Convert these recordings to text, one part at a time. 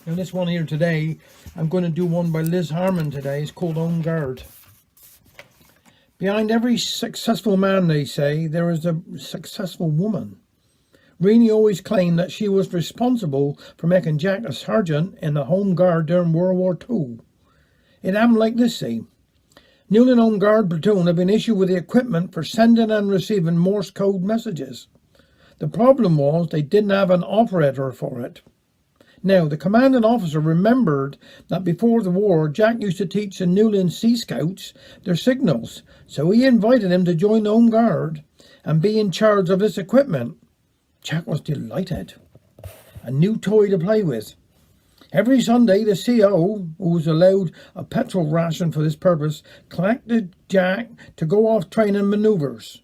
Now this one here today, I'm going to do one by Liz Harmon today. It's called On Guard. Behind every successful man, they say, there is a successful woman. Reenie always claimed that she was responsible for making Jack a sergeant in the Home Guard during World War II. It happened like this, see. Newlyn Home Guard platoon have been issued with the equipment for sending and receiving Morse code messages. The problem was they didn't have an operator for it. Now, the commanding officer remembered that before the war, Jack used to teach the Newlyn Sea Scouts their signals, so he invited him to join the Home Guard and be in charge of this equipment. Jack was delighted. A new toy to play with. Every Sunday, the CO, who was allowed a petrol ration for this purpose, collected Jack to go off training manoeuvres.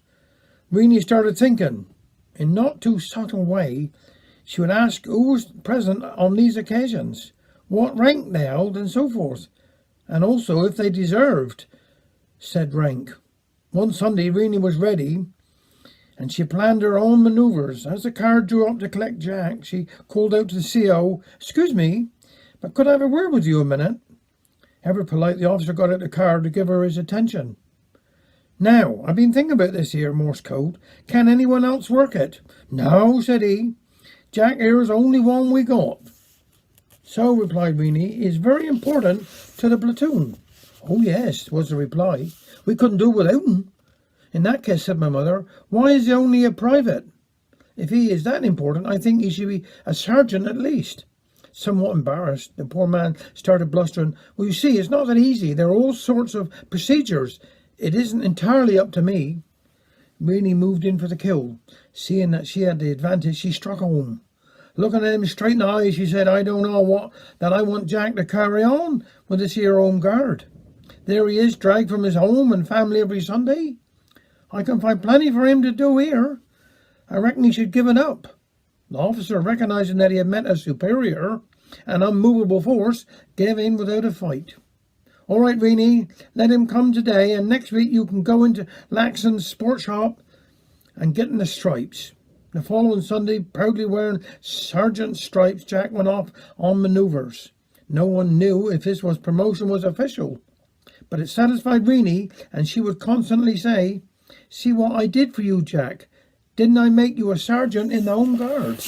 Reenie started thinking, in not too subtle way, she would ask who was present on these occasions, what rank they held, and so forth, and also if they deserved said rank. One Sunday, Reenie was ready, and she planned her own manoeuvres. As the car drew up to collect Jack, she called out to the CO, "Excuse me, but could I have a word with you a minute?" Ever polite, the officer got out the car to give her his attention. "Now, I've been thinking about this here Morse code. Can anyone else work it?" "No," said he. "Jack here is the only one we got." "So," replied Reenie, "is very important to the platoon." "Oh, yes," was the reply. "We couldn't do without him." "In that case," said my mother, "why is he only a private? If he is that important, I think he should be a sergeant at least." Somewhat embarrassed, the poor man started blustering. "Well, you see, it's not that easy. There are all sorts of procedures. It isn't entirely up to me." Reenie moved in for the kill. Seeing that she had the advantage, she struck home. Looking at him straight in the eyes, she said, "I don't know that I want Jack to carry on with this here Home Guard. There he is, dragged from his home and family every Sunday. I can find plenty for him to do here. I reckon he should give it up." The officer, recognising that he had met a superior, an unmovable force, gave in without a fight. "All right, Reenie, let him come today, and next week you can go into Laxon's sport shop and get in the stripes." The following Sunday, proudly wearing sergeant stripes, Jack went off on manoeuvres. No one knew if his promotion was official, but it satisfied Reenie, and she would constantly say, "See what I did for you, Jack. Didn't I make you a sergeant in the Home Guard?"